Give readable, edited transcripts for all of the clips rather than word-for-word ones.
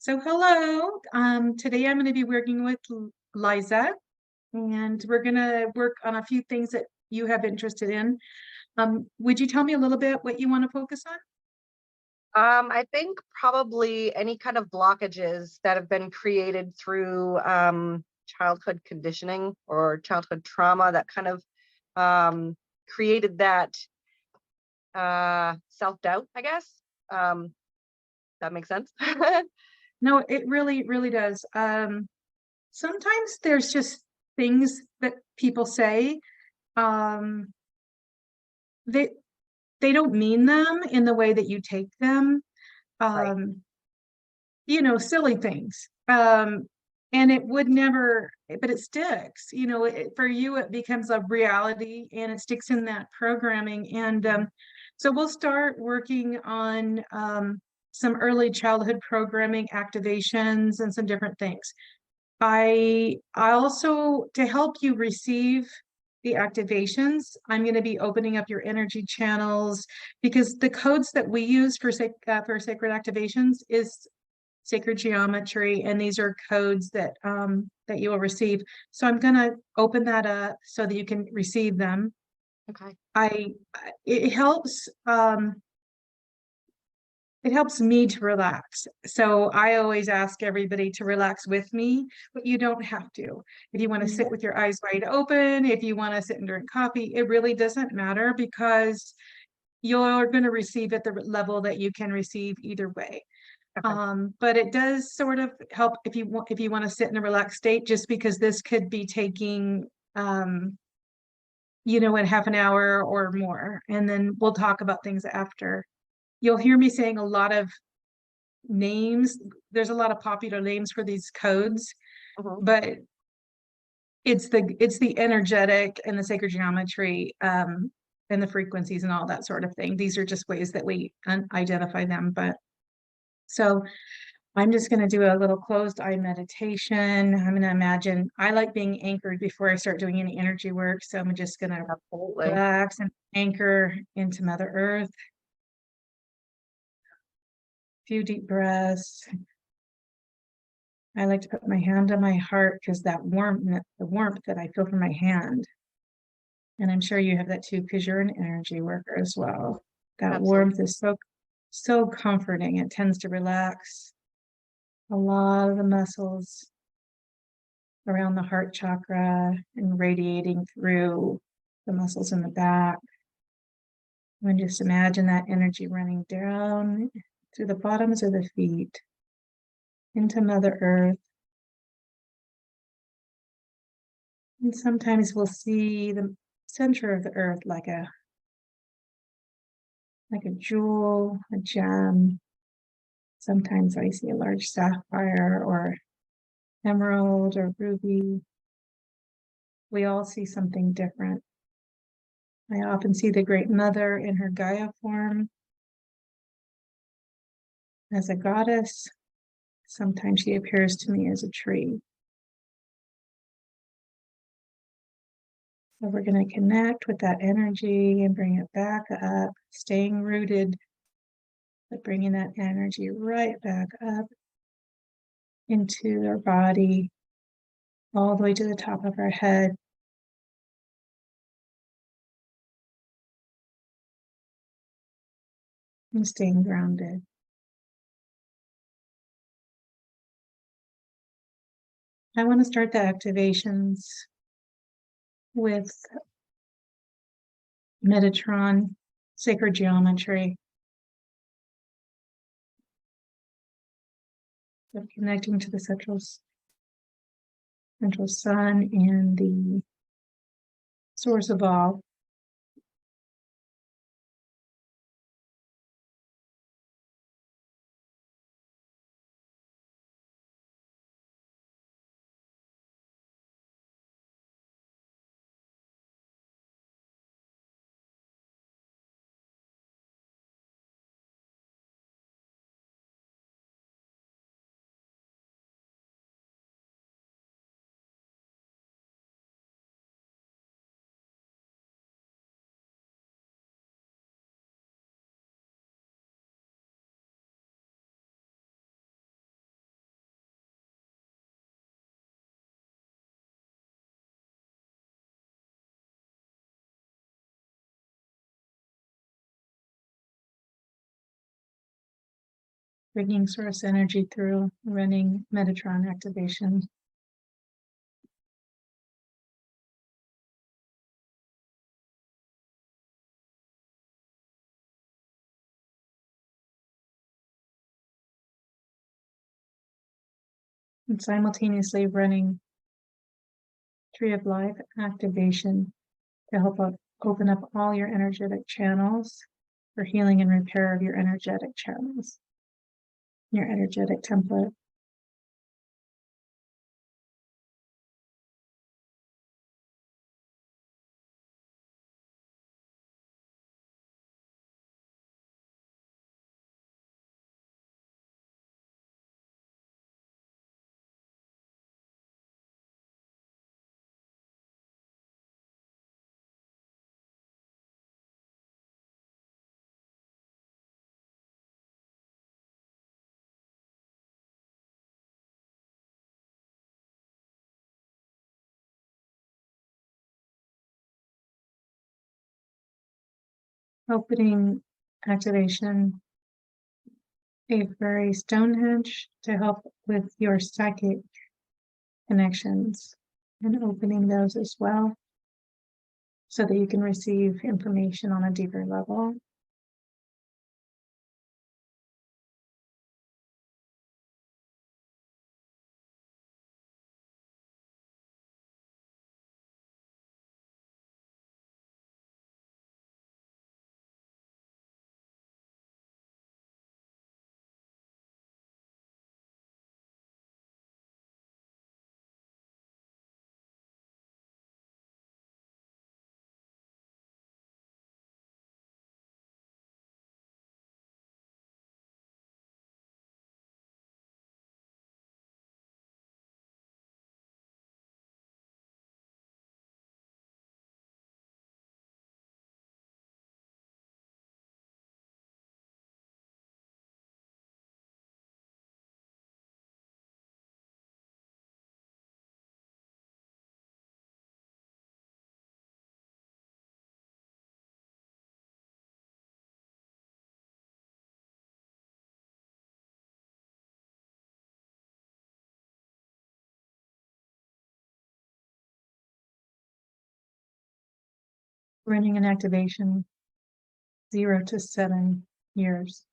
So hello, today I'm going to be working with Liza, and we're going to work on a few things that you have interested in. Would you tell me a little bit what you want to focus on? I think probably any kind of blockages that have been created through childhood conditioning or childhood trauma that kind of created that self-doubt, I guess. That makes sense. No, it really does. Sometimes there's just things that people say, um, they they don't mean them in the way that you take them. Right. Um, silly things. And it would never, but it sticks, for you, it becomes a reality and it sticks in that programming. And so we'll start working on some early childhood programming activations and some different things. I also, to help you receive the activations, I'm going to be opening up your energy channels because the codes that we use for sacred activations is sacred geometry, and these are codes that you will receive. So I'm going to open that up so that you can receive them. Okay. I it helps it helps me to relax. So I always ask everybody to relax with me, but you don't have to. If you want to sit Mhm. with your eyes wide open, if you want to sit and drink coffee, it really doesn't matter because you're going to receive at the level that you can receive either way. Okay. But it does sort of help if you want to sit in a relaxed state, just because this could be taking in half an hour or more. And then we'll talk about things after. You'll hear me saying a lot of names. There's a lot of popular names for these codes, Mhm. but it's the energetic and the sacred geometry, and the frequencies and all that sort of thing. These are just ways that we identify them. But so I'm just going to do a little closed eye meditation. I'm going to imagine I like being anchored before I start doing any energy work. So I'm just going to Absolutely. relax and anchor into Mother Earth. A few deep breaths. I like to put my hand on my heart because the warmth that I feel from my hand. And I'm sure you have that too because you're an energy worker as well. That Absolutely. warmth is so comforting. It tends to relax a lot of the muscles around the heart chakra and radiating through the muscles in the back. And just imagine that energy running down through the bottoms of the feet into Mother Earth. And sometimes we'll see the center of the earth like a jewel, a gem. Sometimes I see a large sapphire or emerald or ruby. We all see something different. I often see the Great Mother in her Gaia form as a goddess. Sometimes she appears to me as a tree. So we're going to connect with that energy and bring it back up, staying rooted, but bringing that energy right back up into our body, all the way to the top of our head. And staying grounded. I want to start the activations with Metatron, sacred geometry, of connecting to the central sun and the source of all. bringing source energy through, running Metatron activation. And simultaneously running Tree of Life activation to help open up all your energetic channels for healing and repair of your energetic channels, your energetic template. Opening activation, a very Stonehenge to help with your psychic connections and opening those as well so that you can receive information on a deeper level. Running an activation 0 to 7 years.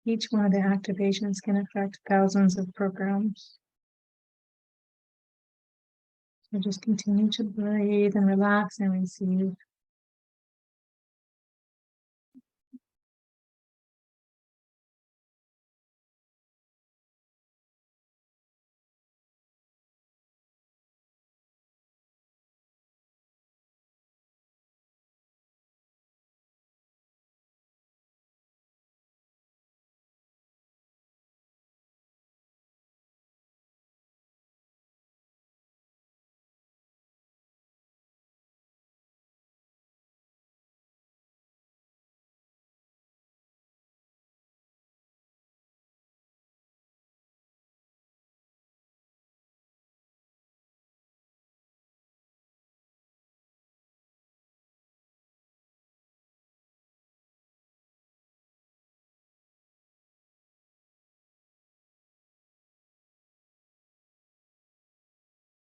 Each one of the activations can affect thousands of programs. So just continue to breathe and relax and receive.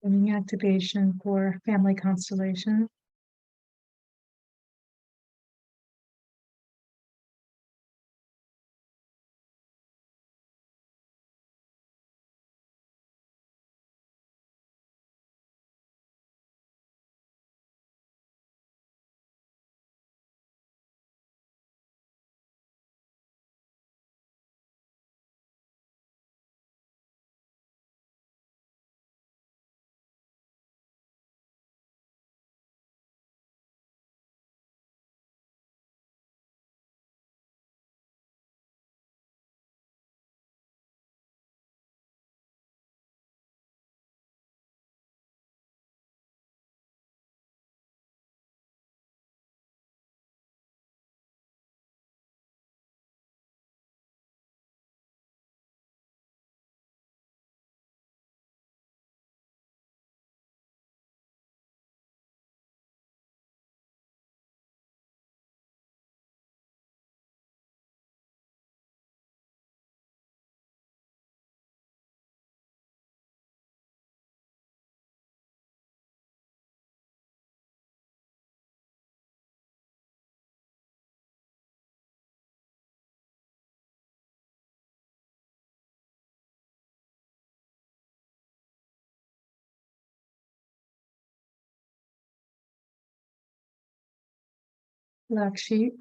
Running activation for family constellation. Black sheep.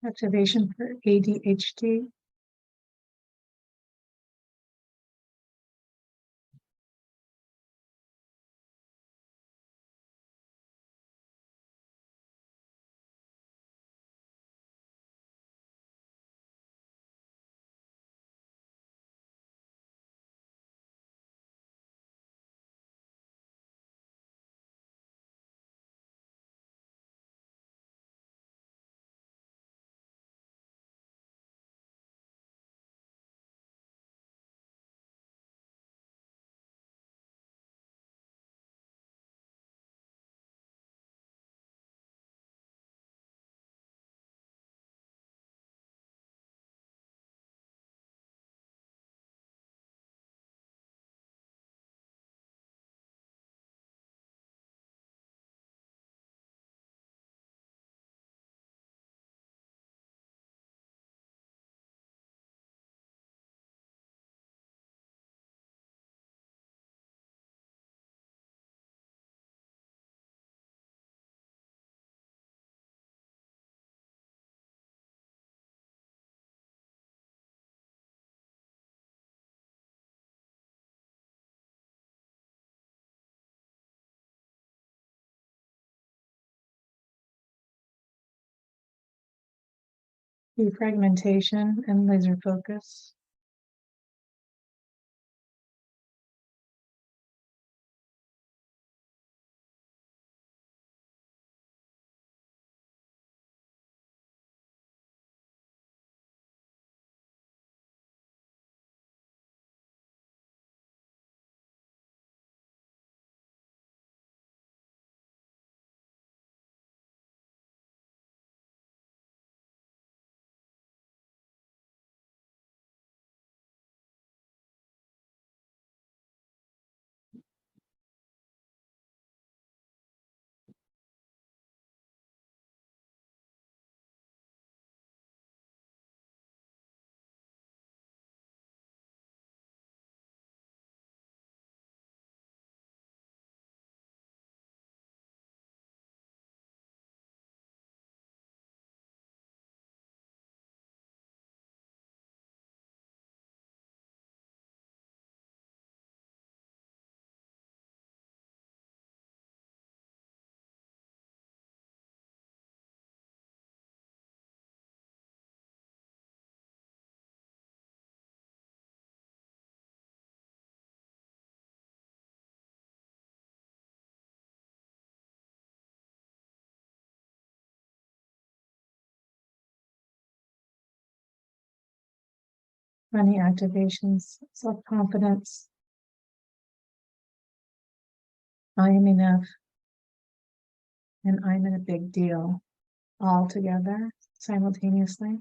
Activation for ADHD. Defragmentation and laser focus. Money activations, self-confidence. I am enough and I'm in a big deal, all together simultaneously.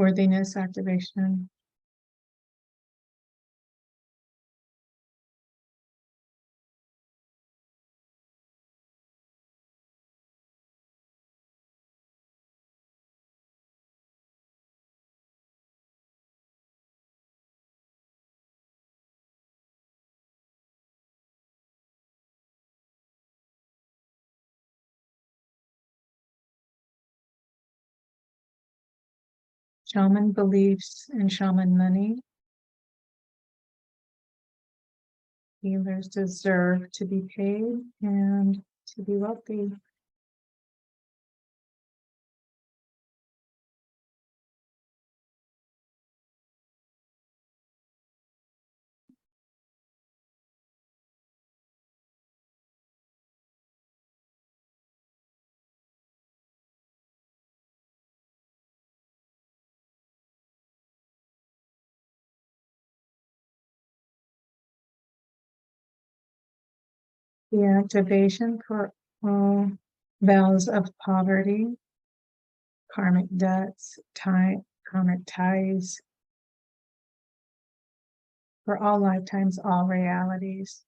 Worthiness activation. Shaman beliefs and shaman money. Healers deserve to be paid and to be wealthy. The activation for all vows of poverty, karmic debts, karmic ties, for all lifetimes, all realities,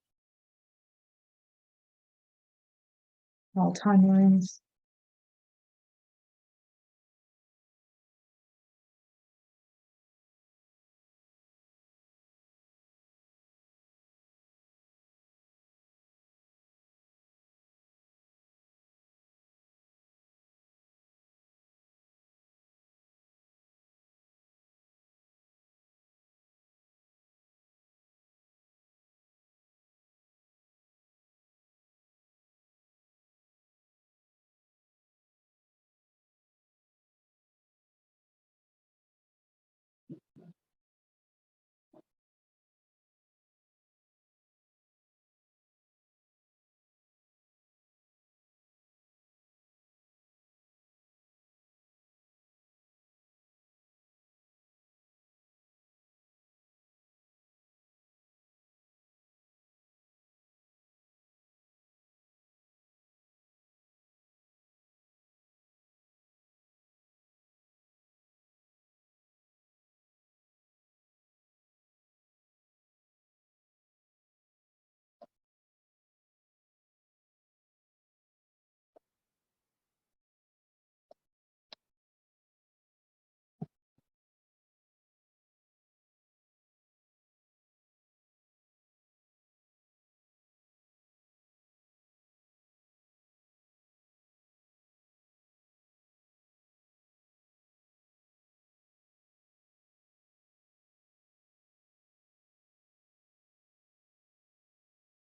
all timelines.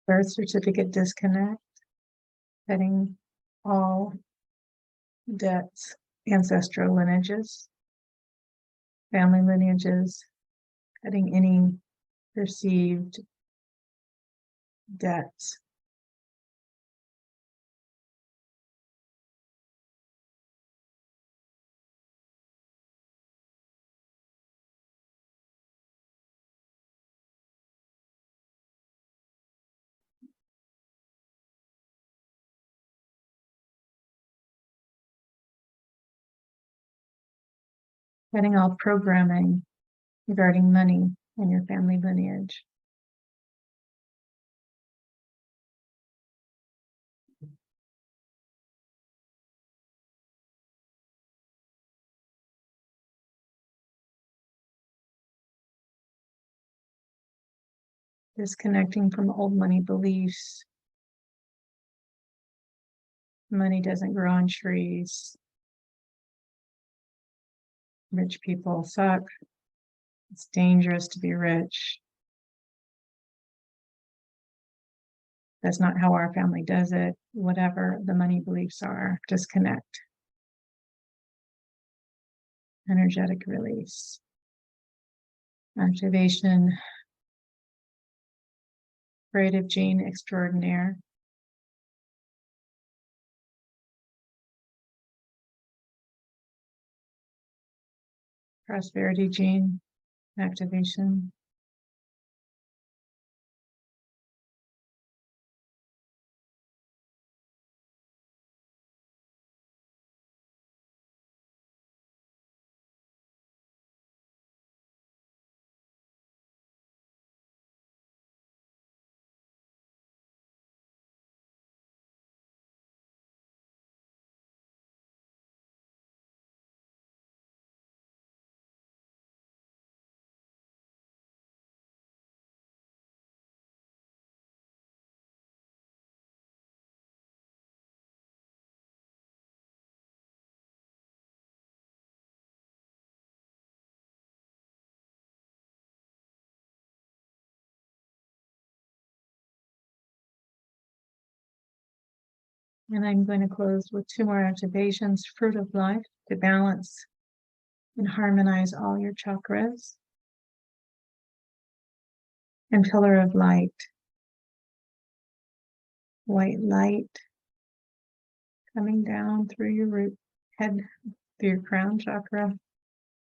Birth certificate disconnect, setting all debts, ancestral lineages, family lineages, cutting any perceived debts. Cutting all programming regarding money in your family lineage. Disconnecting from old money beliefs. Money doesn't grow on trees. Rich people suck. It's dangerous to be rich. That's not how our family does it. Whatever the money beliefs are, disconnect. Energetic release. Activation. Creative gene extraordinaire. Prosperity gene activation. And I'm going to close with 2 more activations. Fruit of life to balance and harmonize all your chakras. And pillar of light, white light coming down through your root head, through your crown chakra,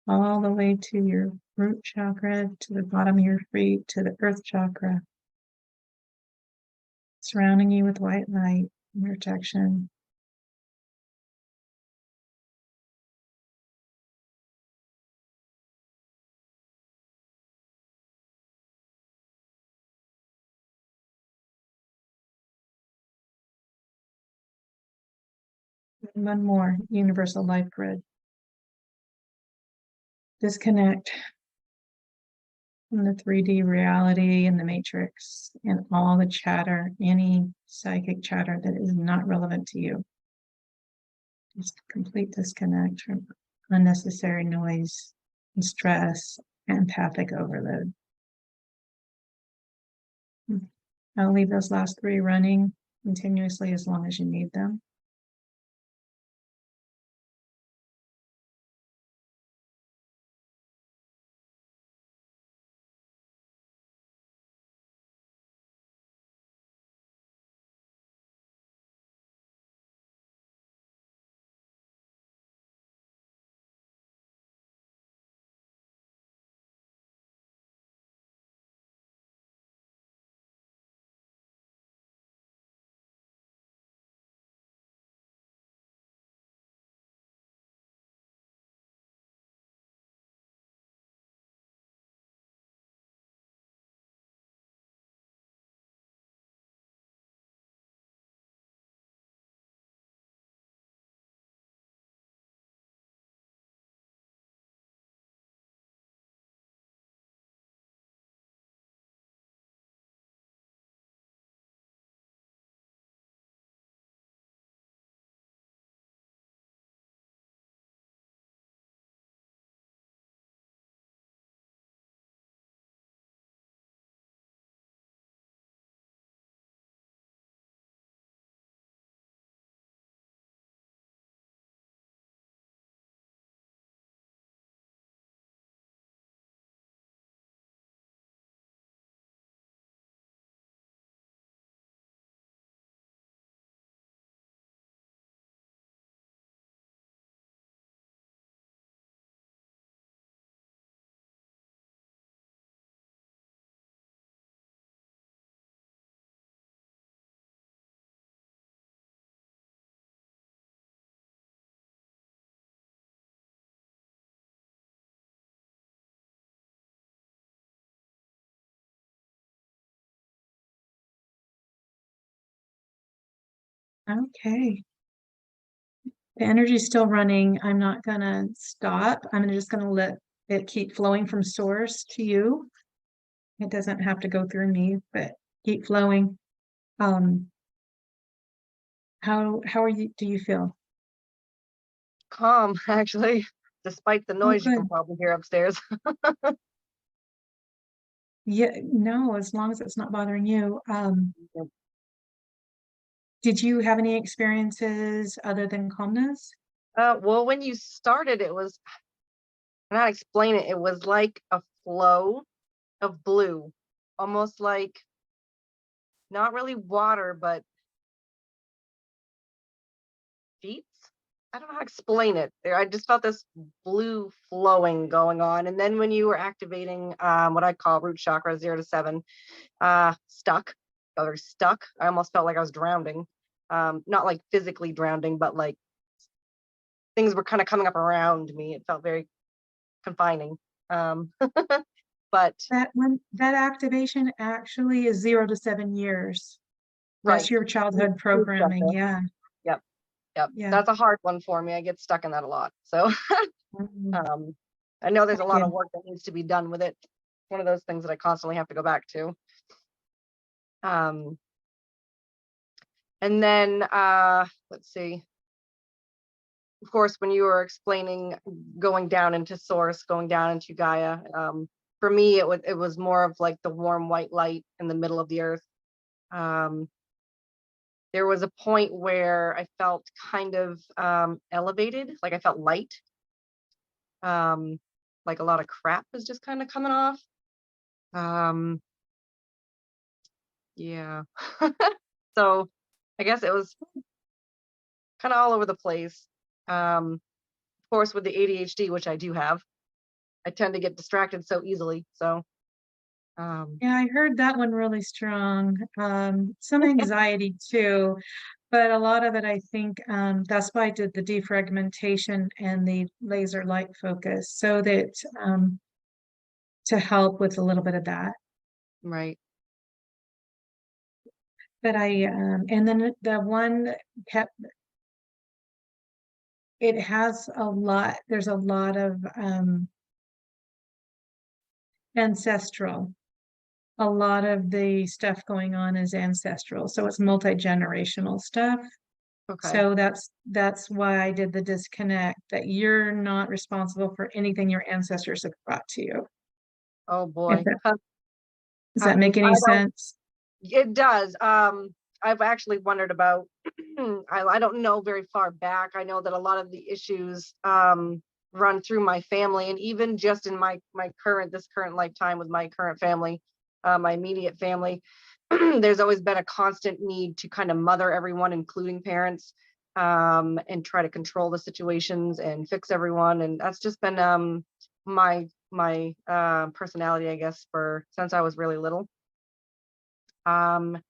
all the way to your root chakra, to the bottom of your feet, to the earth chakra, surrounding you with white light and protection. And one more, universal life grid. Disconnect from the 3D reality and the matrix and all the chatter, any psychic chatter that is not relevant to you. Just complete disconnect from unnecessary noise and stress, empathic overload. I'll leave those last 3 running continuously as long as you need them. Okay. The energy's still running. I'm not gonna stop. I'm just gonna let it keep flowing from source to you. It doesn't have to go through me, but keep flowing. How are you, do you feel? Calm, actually, despite the Oh, noise you can good. probably hear upstairs. Yeah, no, as long as it's not bothering you. Did you have any experiences other than calmness? Well, when you started, it was, I cannot explain it. It was like a flow of blue, almost like not really water, but sheets. I don't know how to explain it. There, I just felt this blue flowing going on. And then when you were activating what I call root chakra 0 to 7, stuck. I was stuck. I almost felt like I was drowning. Not like physically drowning, but like things were kind of coming up around me. It felt very confining. Um, but That activation actually is 0 to 7 years. That's right. your Root childhood root programming. chakra. Yeah. Yep. Yep. Yeah. That's a hard one for me. I get stuck in that a lot. So Mhm. um, I know there's a lot Yeah. of work that needs to be done with it. One of those things that I constantly have to go back to. Um, and then let's see. Of course, when you were explaining going down into source, going down into Gaia, for me it was more of like the warm white light in the middle of the earth. there was a point where I felt kind of elevated, like I felt light, um, like a lot of crap was just kind of coming off. Um, yeah. So I guess it was kind of all over the place. Of course, with the ADHD, which I do have, I tend to get distracted so easily. So, um, Yeah, I heard that one really strong. Some anxiety too, but a lot of it, I think, that's why I did the defragmentation and the laser light focus, so that to help with a little bit of that. right. But and then the one kept, it has a lot, there's a lot of ancestral. A lot of the stuff going on is ancestral, so it's multi-generational stuff. Okay. So that's why I did the disconnect, that you're not responsible for anything your ancestors have brought to you. Oh If boy. that, does I, that make any I don't, sense? it does. I've actually wondered about, I don't know very far back. I know that a lot of the issues run through my family, and even just in my this current lifetime with my current family, my immediate family, there's always been a constant need to kind of mother everyone, including parents, and try to control the situations and fix everyone. And that's just been my personality, I guess, for since I was really little. Um,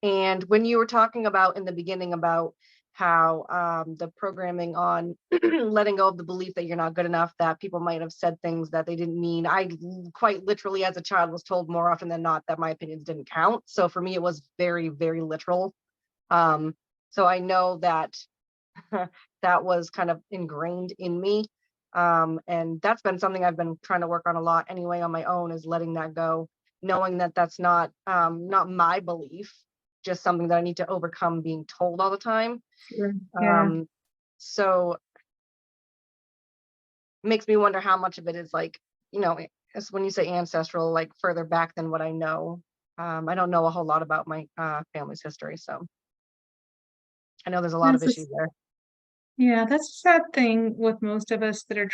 and when you were talking about in the beginning about how the programming on letting go of the belief that you're not good enough, that people might have said things that they didn't mean, quite literally as a child was told more often than not that my opinions didn't count. So for me, it was very, very literal. Um, so I know that that was kind of ingrained in me. And that's been something I've been trying to work on a lot anyway on my own, is letting that go, knowing that that's not my belief, just something that I need to overcome being told all the time. Sure. Yeah. Um, so it makes me wonder how much of it is like, as when you say ancestral, like further back than what I know. I don't know a whole lot about my family's history, so I know there's a lot of That's a, issues there. yeah, that's a sad thing with most of us that are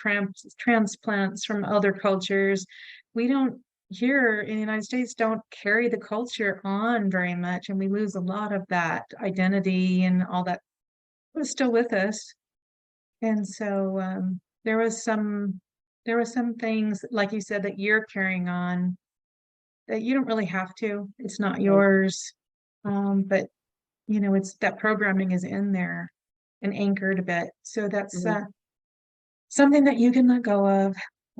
transplants from other cultures. We don't, here in the United States, don't carry the culture on very much, and we lose a lot of that identity and all that was still with us. And so there was some things, like you said, that you're carrying on that you don't really have to. It's not Right. yours. But it's that programming is in there and anchored a bit. So that's Mhm. something that you can let go of.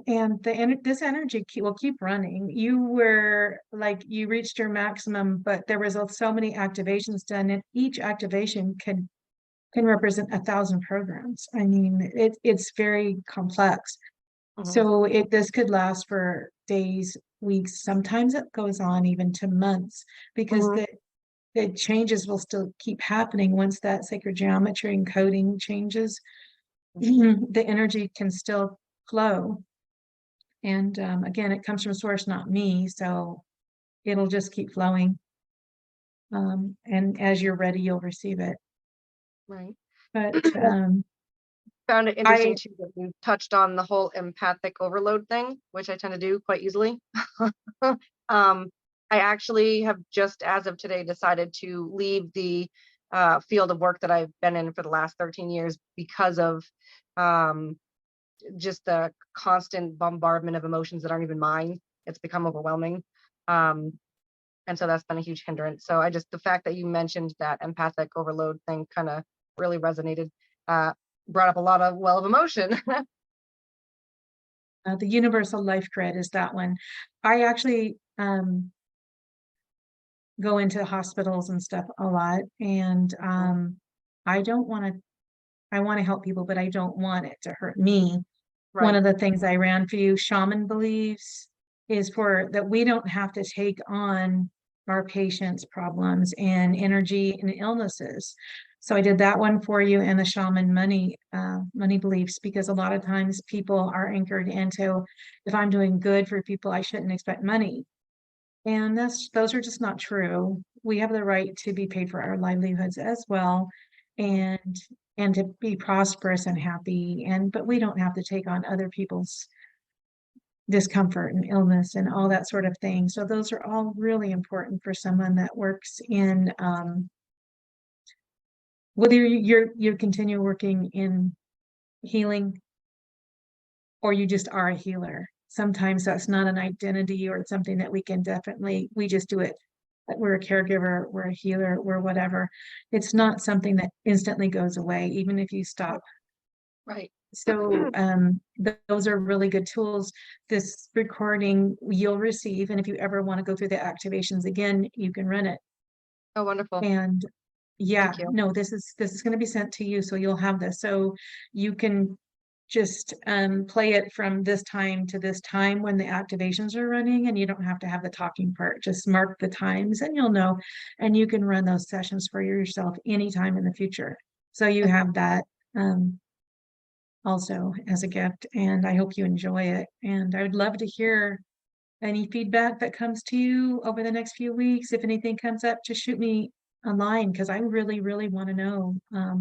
And this energy will keep running. You were like, you reached your maximum, but there was so many activations done, and each activation can represent 1,000 programs. I mean, it's very complex. Mhm. So this could last for days, weeks. Sometimes it goes on even to months, because Mhm. the changes will still keep happening once that sacred geometry and coding changes. The energy can still flow. And again, it comes from source, not me. So it'll just keep flowing. And as you're ready, you'll receive it. Right. But Found it interesting I too that you touched on the whole empathic overload thing, which I tend to do quite easily. um, I actually have just as of today decided to leave the field of work that I've been in for the last 13 years because of um, just the constant bombardment of emotions that aren't even mine. It's become overwhelming. Um, and so that's been a huge hindrance. So the fact that you mentioned that empathic overload thing kind of really resonated, uh, brought up a lot of well of emotion. The universal life grid is that one. I actually go into hospitals and stuff a lot, and I don't want to. I want to help people, but I don't want it to hurt me. One Right. of the things I ran for you, shaman believes, is for that we don't have to take on our patients' problems and energy and illnesses. So I did that one for you, and the shaman money beliefs, because a lot of times people are anchored into, if I'm doing good for people, I shouldn't expect money. And those are just not true. we have the right to be paid for our livelihoods as well, and to be prosperous and happy, but we don't have to take on other people's discomfort and illness and all that sort of thing. So those are all really important for someone that works in whether you continue working in healing or you just are a healer. Sometimes that's not an identity or something that we can definitely, we just do it. We're a caregiver, we're a healer, we're whatever. It's not something that instantly goes away, even if you stop. Right. So those are really good tools. This recording you'll receive, and if you ever want to go through the activations again, you can run it. Oh, wonderful. And yeah, Thank you. no, this is going to be sent to you, so you'll have this. So you can just play it from this time to this time when the activations are running, and you don't have to have the talking part. Just mark the times and you'll know, and you can run those sessions for yourself anytime in the future. So you have that also as a gift, and I hope you enjoy it. And I would love to hear any feedback that comes to you over the next few weeks. If anything comes up, just shoot me a line, because I really, really want to know.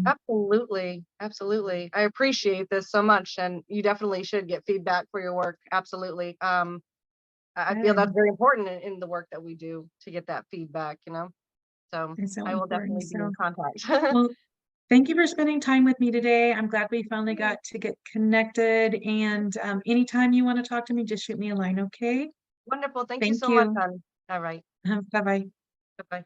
Absolutely. Absolutely. I appreciate this so much, and you definitely should get feedback for your work. Absolutely. I feel that's Good. very important in the work that we do to get that feedback, So It's so I will important. definitely be in So, contact. well, thank you for spending time with me today. I'm glad we finally got to get connected. And anytime you want to talk to me, just shoot me a line, okay? Wonderful. Thank you Thank so much, you. hon. All right. Bye-bye. Bye-bye.